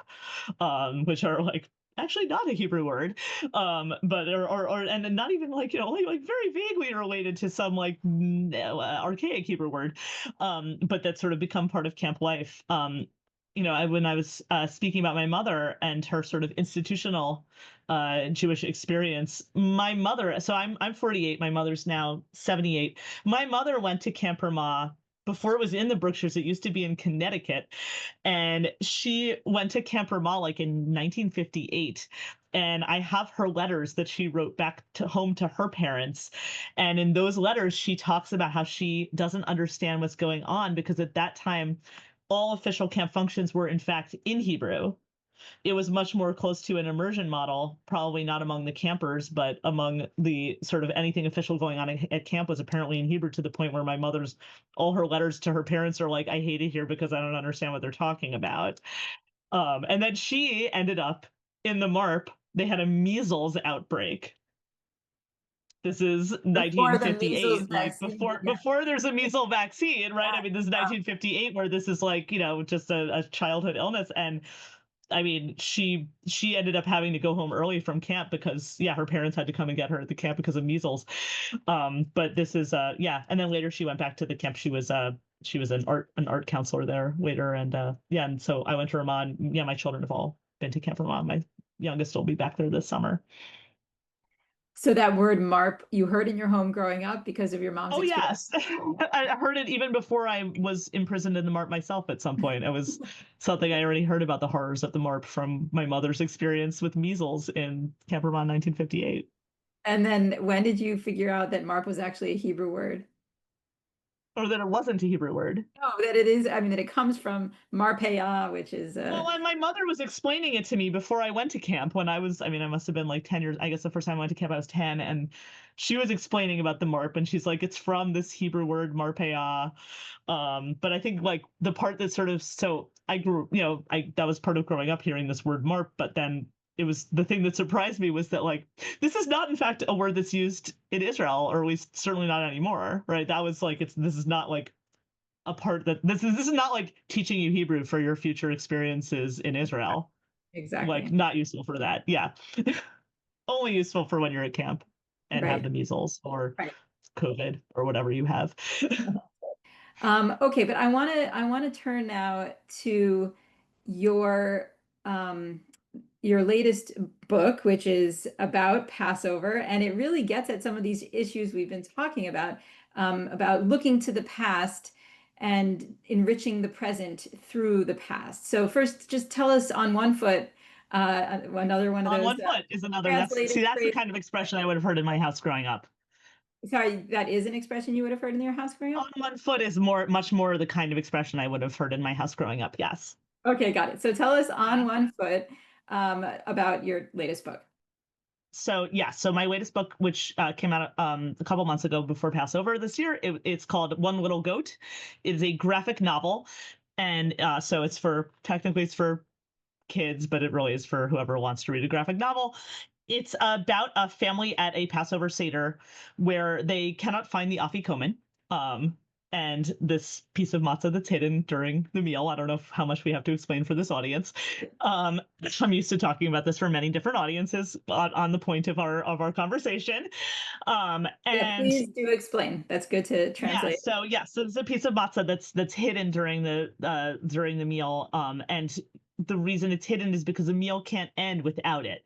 which are like actually not a Hebrew word, but or and not even like like very vaguely related to some like archaic Hebrew word, but that sort of become part of camp life. when I was speaking about my mother and her sort of institutional Jewish experience, my mother, so I'm 48, my mother's now 78. My mother went to Camp Ramah before it was in the Berkshires. It used to be in Connecticut. And she went to Camp Ramah like in 1958. And I have her letters that she wrote back to home to her parents. And in those letters, she talks about how she doesn't understand what's going on because at that time, all official camp functions were in fact in Hebrew. It was much more close to an immersion model, probably not among the campers, but among the sort of anything official going on at camp was apparently in Hebrew, to the point where my mother's, all her letters to her parents are like, I hate it here because I don't understand what they're talking about. And then she ended up in the MARP. They had a measles outbreak. This is
Before the measles
1958, like
vaccine. Yeah.
before there's a measles vaccine, right? I mean, this is
Wow.
1958, where this is like, just a childhood illness. And I mean, she ended up having to go home early from camp because, yeah, her parents had to come and get her at the camp because of measles. But this is yeah, and then later she went back to the camp. She was an art counselor there later, and yeah, and so I went to Ramon. Yeah, my children have all been to Camp Ramon. My youngest will be back there this summer.
So that word MARP you heard in your home growing up because of your mom's
Oh
experience.
yes, I heard it even before I was imprisoned in the MARP myself. At some point, it was something I already heard about, the horrors of the MARP from my mother's experience with measles in Camp Ramon 1958.
And then when did you figure out that MARP was actually a Hebrew word?
Or that it wasn't a Hebrew word.
Oh, that it is. I mean, that it comes from Marpeya, which is
Well, and my mother was explaining it to me before I went to camp when I mean, I must have been like 10 years. I guess the first time I went to camp, I was 10. And she was explaining about the MARP, and she's like, it's from this Hebrew word, Marpeya. But I think like the part that sort of, so I grew, that was part of growing up hearing this word MARP, but then it was the thing that surprised me was that like, this is not in fact a word that's used in Israel, or at least certainly not anymore, right? That was like, this is not like a part that this is not like teaching you Hebrew for your future experiences in Israel. Like
exactly
not useful for that. Yeah. Only useful for when you're at camp and have
right.
the measles or
Right.
COVID or whatever you have.
Okay, but I want to turn now to your um, your latest book, which is about Passover, and it really gets at some of these issues we've been talking about looking to the past and enriching the present through the past. So first, just tell us on one foot, another one of
On
those
one foot is another.
translated
That's the
phrases.
kind of expression I would have heard in my house growing up.
Sorry, that is an expression you would have heard in your house growing
On
up?
one foot is much more the kind of expression I would have heard in my house growing up. Yes.
Okay, got it. So tell us on
Yeah.
one foot about your latest book.
So yeah, so my latest book, which came out a couple months ago before Passover this year, it's called One Little Goat. It is a graphic novel, and so technically it's for kids, but it really is for whoever wants to read a graphic novel. It's about a family at a Passover Seder where they cannot find the afikoman. Um, and this piece of matzah that's hidden during the meal. I don't know how much we have to explain for this audience. Um, I'm used to talking about this for many different audiences on the point of our conversation.
Yeah,
And
please do explain. That's good to translate.
so it's a piece of matzah that's hidden during the meal. And the reason it's hidden is because the meal can't end without it.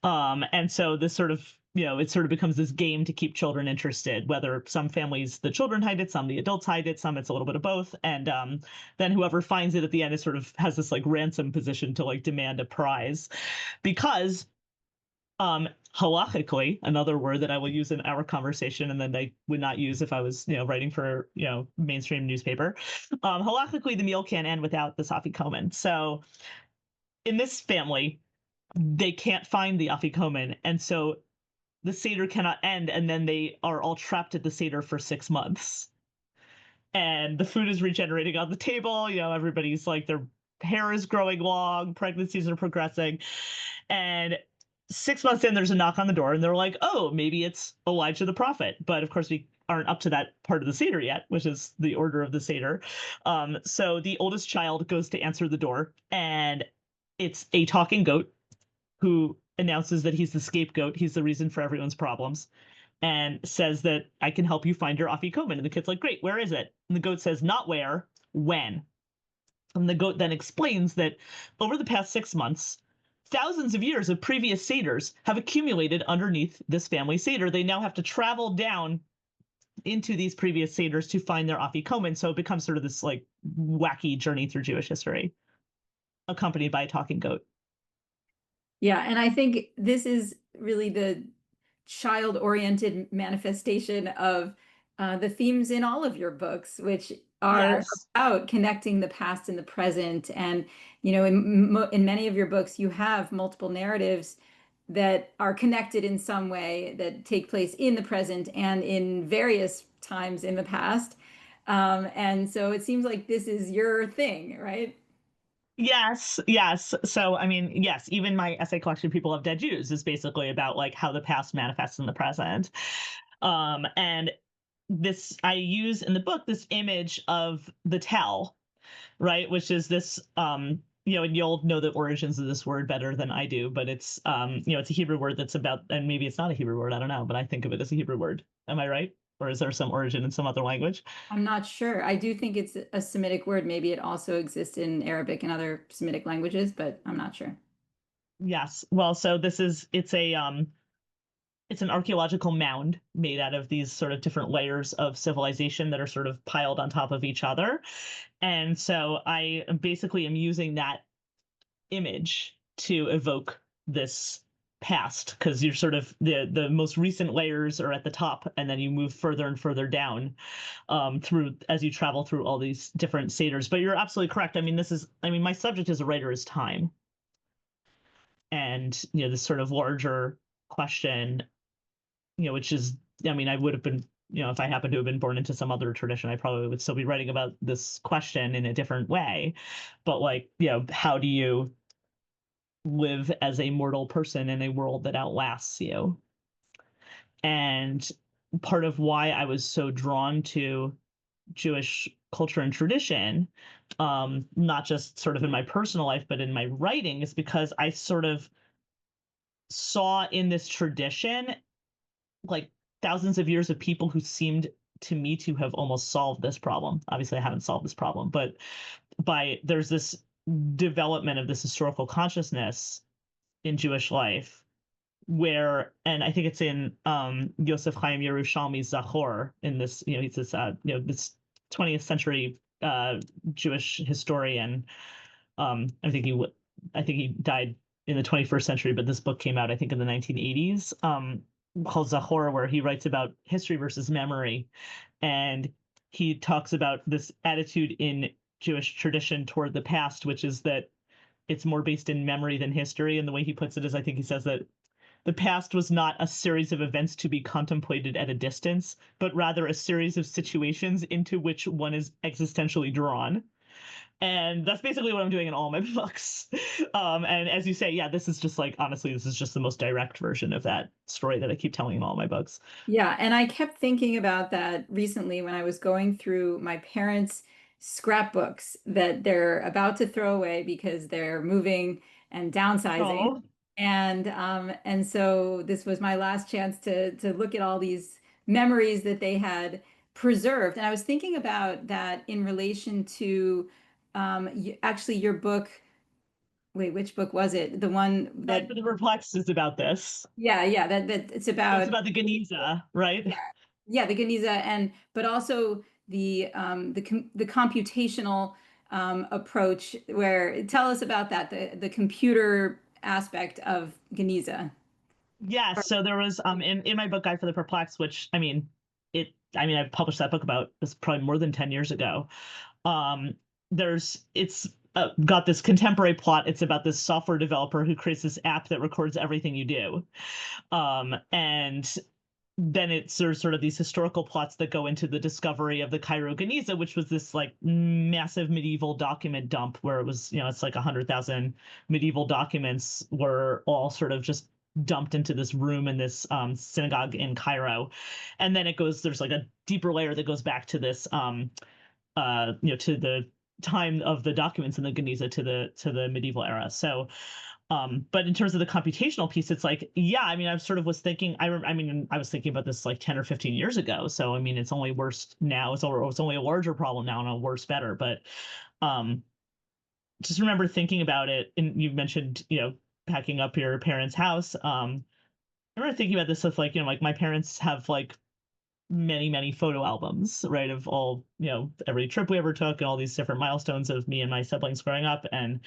And so this sort of, it sort of becomes this game to keep children interested, whether some families, the children hide it, some the adults hide it, some it's a little bit of both. And then whoever finds it at the end is sort of has this like ransom position to like demand a prize because halachically, another word that I will use in our conversation and then I would not use if I was, writing for, mainstream newspaper. Halachically, the meal can't end without the afikoman. So in this family, they can't find the afikoman, and so the Seder cannot end, and then they are all trapped at the Seder for 6 months. And the food is regenerating on the table. Everybody's like, their hair is growing long, pregnancies are progressing. And 6 months in, there's a knock on the door, and they're like, oh, maybe it's Elijah the prophet. But of course, we aren't up to that part of the Seder yet, which is the order of the Seder. So the oldest child goes to answer the door, and it's a talking goat who announces that he's the scapegoat. He's the reason for everyone's problems and says that I can help you find your afikoman. And the kid's like, great, where is it? And the goat says, not where, when. And the goat then explains that over the past 6 months, thousands of years of previous satyrs have accumulated underneath this family satyr. They now have to travel down into these previous satyrs to find their afikomanim. So it becomes sort of this like wacky journey through Jewish history, accompanied by a talking goat.
Yeah, and I think this is really the child-oriented manifestation of the themes in all of your books, which are
Yes.
about connecting the past and the present. And, you know, in many of your books, you have multiple narratives that are connected in some way that take place in the present and in various times in the past. And so it seems like this is your thing, right?
Yes, yes. So, I mean, yes, even my essay collection, People of Dead Jews, is basically about like how the past manifests in the present. And this, I use in the book this image of the tell, right? Which is this, and you'll know the origins of this word better than I do, but it's, it's a Hebrew word that's about, and maybe it's not a Hebrew word, I don't know, but I think of it as a Hebrew word. Am I right? Or is there some origin in some other language?
I'm not sure. I do think it's a Semitic word. Maybe it also exists in Arabic and other Semitic languages, but I'm not sure.
Yes. Well, so it's an archaeological mound made out of these sort of different layers of civilization that are sort of piled on top of each other. And so I basically am using that image to evoke this past, because you're sort of the most recent layers are at the top, and then you move further and further down through as you travel through all these different satyrs. But you're absolutely correct. My subject as a writer is time, and this sort of larger question, which is, I would have been, if I happened to have been born into some other tradition, I probably would still be writing about this question in a different way. But like, how do you live as a mortal person in a world that outlasts you? And part of why I was so drawn to Jewish culture and tradition, not just sort of in my personal life, but in my writing, is because I sort of saw in this tradition like thousands of years of people who seemed to me to have almost solved this problem. Obviously, I haven't solved this problem, but there's this development of this historical consciousness in Jewish life where, and I think it's in Yosef Chaim Yerushalmi's Zachor, in this, he's this, this 20th century Jewish historian. I think he died in the 21st century, but this book came out, I think, in the 1980s, called Zachor, where he writes about history versus memory. And he talks about this attitude in Jewish tradition toward the past, which is that it's more based in memory than history. And the way he puts it is, I think he says that the past was not a series of events to be contemplated at a distance, but rather a series of situations into which one is existentially drawn. And that's basically what I'm doing in all my books. And as you say, yeah, this is just like, honestly, this is just the most direct version of that story that I keep telling in all my books.
Yeah, and I kept thinking about that recently when I was going through my parents' scrapbooks that they're about to throw away because they're moving and downsizing.
Oh,
And so this was my last chance to look at all these memories that they had preserved. And I was thinking about that in relation to actually your book. Wait, which book was it? The one
Guide
that,
for the Perplexed is about this.
yeah, that it's
That's
about.
about the Geniza, right?
Yeah, the Geniza, and but also the computational approach. Where tell us about that, the computer aspect of Geniza.
Yes. So there was in my book Guide for the Perplexed, which I published that book about this probably more than 10 years ago. It's got this contemporary plot. It's about this software developer who creates this app that records everything you do. And then there's sort of these historical plots that go into the discovery of the Cairo Geniza, which was this like massive medieval document dump where it was, it's like 100,000 medieval documents were all sort of just dumped into this room in this synagogue in Cairo. And then there's like a deeper layer that goes back to this, to the time of the documents in the Geniza, to the medieval era. So but in terms of the computational piece, it's like, yeah, I sort of was thinking, I was thinking about this like 10 or 15 years ago. So, it's only worse now. It's only a larger problem now and a worse better. But just remember thinking about it, and you mentioned, packing up your parents' house. I remember thinking about this with like, like my parents have like many, many photo albums, right, of all, every trip we ever took and all these different milestones of me and my siblings growing up. And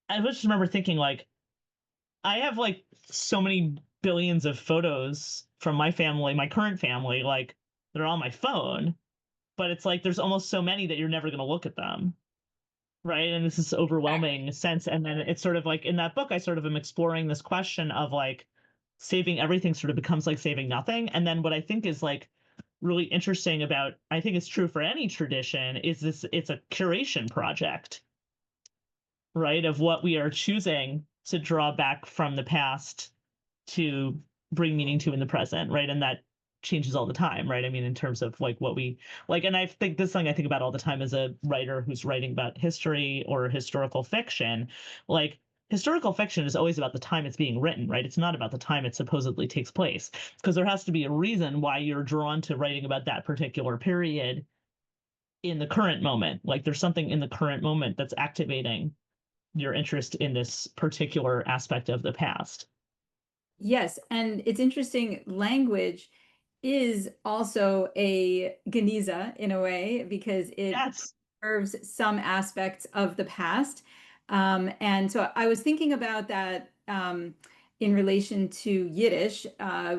I just remember thinking like, I have like so many billions of photos from my family, my current family, like that are on my phone, but it's like there's almost so many that you're never going to look at them. Right. And this is overwhelming sense. And then it's sort of like in that book, I sort of am exploring this question of like saving everything sort of becomes like saving nothing. And then what I think is like really interesting about, I think it's true for any tradition, is this it's a curation project, right? Of what we are choosing to draw back from the past to bring meaning to in the present, right? And that changes all the time, right? I mean, in terms of like what we like, and I think this thing I think about all the time as a writer who's writing about history or historical fiction, like historical fiction is always about the time it's being written, right? It's not about the time it supposedly takes place, because there has to be a reason why you're drawn to writing about that particular period in the current moment. Like there's something in the current moment that's activating your interest in this particular aspect of the past.
Yes, and it's interesting, language is also a geniza in a way because it
Yes.
preserves some aspects of the past. And so I was thinking about that in relation to Yiddish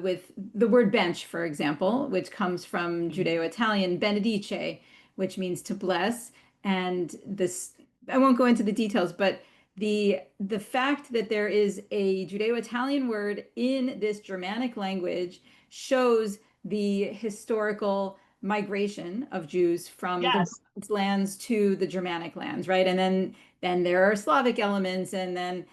with the word bench, for example, which comes from Judeo-Italian benedice, which means to bless. And this, I won't go into the details, but the fact that there is a Judeo-Italian word in this Germanic language shows the historical migration of Jews from the
Yes.
Bronze lands to the Germanic lands, right? And then there are Slavic elements, and then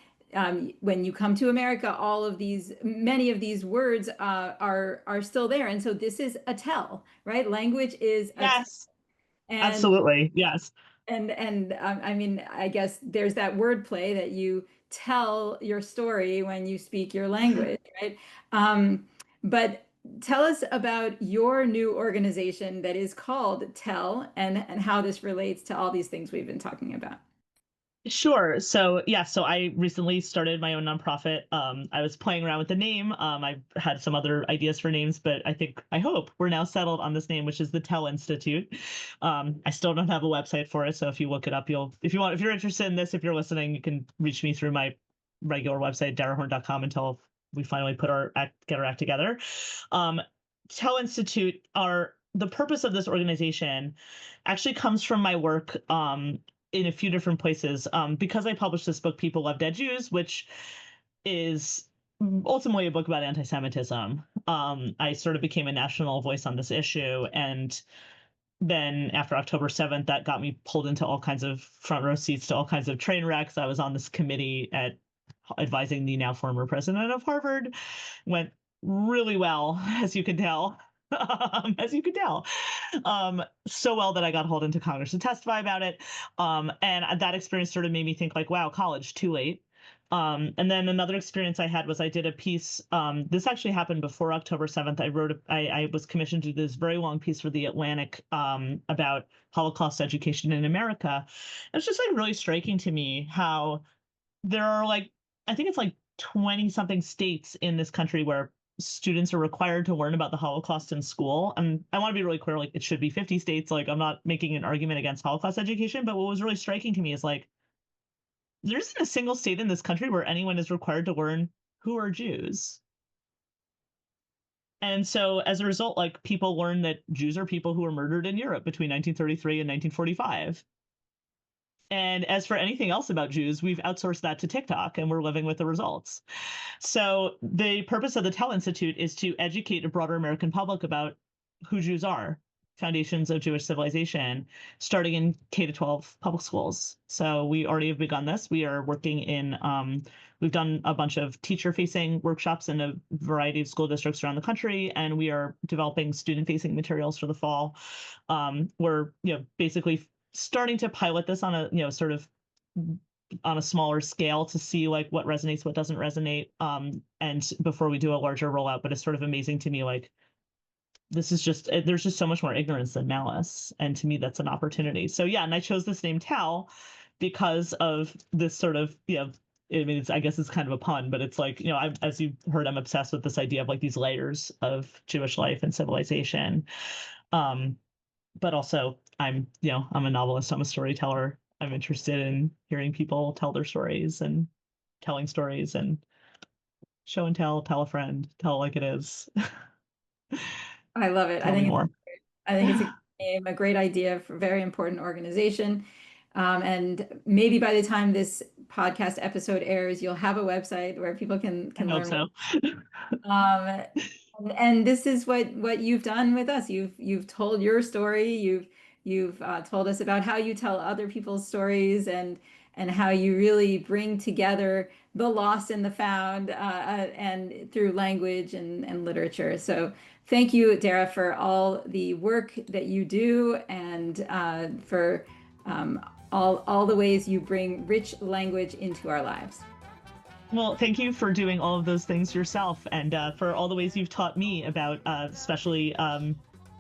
when you come to America, all of these, many of these words are still there, and so this is a tell, right? Language is a tell,
Yes.
and
Absolutely. Yes.
I mean, I guess there's that wordplay that you tell your story when you speak your language, right? But tell us about your new organization that is called Tell, and how this relates to all these things we've been talking about.
Sure. So yeah, so I recently started my own nonprofit. I was playing around with the name. I had some other ideas for names, but I hope we're now settled on this name, which is the Tell Institute. I still don't have a website for it, so if you look it up, if you're interested in this, if you're listening, you can reach me through my regular website, darahorn.com, until we finally get our act together. Um, Tell Institute, are the purpose of this organization actually comes from my work in a few different places. Because I published this book, People Love Dead Jews, which is ultimately a book about anti-Semitism. I sort of became a national voice on this issue. And then after October 7th, that got me pulled into all kinds of front row seats to all kinds of train wrecks. I was on this committee at advising the now former president of Harvard. Went really well, as you can tell. As you could tell, so well that I got hauled into Congress to testify about it. And that experience sort of made me think like, wow, college, too late. And then another experience I had was I did a piece. This actually happened before October 7th. I was commissioned to do this very long piece for The Atlantic about Holocaust education in America. It's just like really striking to me how there are like, I think it's like 20 something states in this country where students are required to learn about the Holocaust in school. And I want to be really clear, like it should be 50 states. Like I'm not making an argument against Holocaust education, but what was really striking to me is like there isn't a single state in this country where anyone is required to learn who are Jews. And so as a result, like people learn that Jews are people who were murdered in Europe between 1933 and 1945. And as for anything else about Jews, we've outsourced that to TikTok and we're living with the results. So the purpose of the Tell Institute is to educate a broader American public about who Jews are, foundations of Jewish civilization, starting in K-12 public schools. So we already have begun this. We are working in, we've done a bunch of teacher-facing workshops in a variety of school districts around the country, and we are developing student-facing materials for the fall. We're, basically starting to pilot this on a, sort of on a smaller scale to see like what resonates, what doesn't resonate, and before we do a larger rollout. But it's sort of amazing to me, like this is just there's just so much more ignorance than malice, and to me that's an opportunity. So yeah, and I chose this name Tell because of this sort of, I mean, I guess it's kind of a pun, but it's like, as you heard, I'm obsessed with this idea of like these layers of Jewish life and civilization. But also I'm a novelist, I'm a storyteller. I'm interested in hearing people tell their stories and telling stories and show and tell a friend, tell like it is.
I love it.
Tell me more.
I think it's a great idea for a very important organization. And maybe by the time this podcast episode airs, you'll have a website where people can
I hope
learn.
so.
And this is what you've done with us. You've told your story. You've told us about how you tell other people's stories and how you really bring together the lost and the found and through language and literature. So thank you, Dara, for all the work that you do and for all the ways you bring rich language into our lives.
Well, thank you for doing all of those things yourself, and for all the ways you've taught me about, especially,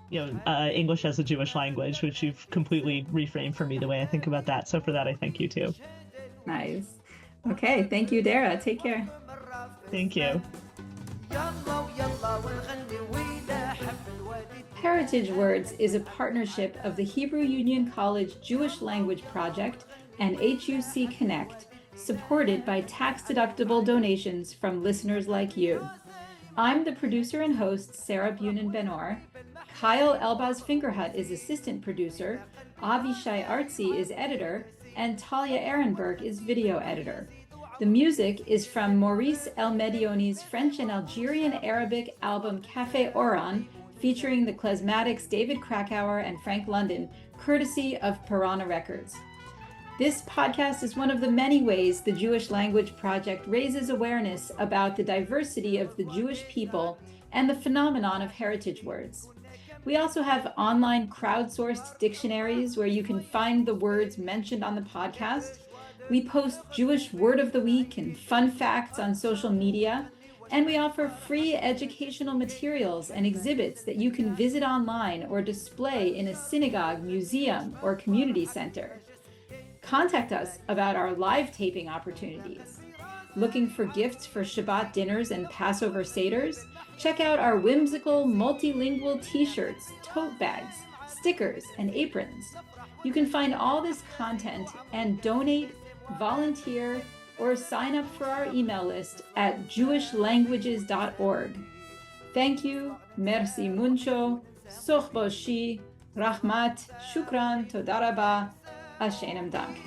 English as a Jewish language, which you've completely reframed for me the way I think about that. So for that, I thank you too.
Nice. Okay. Thank you, Dara. Take care.
Thank you.
Heritage Words is a partnership of the Hebrew Union College Jewish Language Project and HUC Connect, supported by tax-deductible donations from listeners like you. I'm the producer and host, Sarah Bunin Benor. Kyle Elbaz Fingerhut is assistant producer, Avishay Artsy is editor, and Talia Ehrenberg is video editor. The music is from Maurice El Medioni's French and Algerian Arabic album Café Oran, featuring the Klezmatics David Krakauer and Frank London, courtesy of Piranha Records. This podcast is one of the many ways the Jewish Language Project raises awareness about the diversity of the Jewish people and the phenomenon of heritage words. We also have online crowdsourced dictionaries where you can find the words mentioned on the podcast. We post Jewish Word of the Week and fun facts on social media, and we offer free educational materials and exhibits that you can visit online or display in a synagogue, museum, or community center. Contact us about our live taping opportunities. Looking for gifts for Shabbat dinners and Passover seders? Check out our whimsical multilingual t-shirts, tote bags, stickers, and aprons. You can find all this content and donate, volunteer, or sign up for our email list at jewishlanguages.org. Thank you, merci mucho, soch boshi, rahmat, shukran, toda rabah, Ashenim Dank.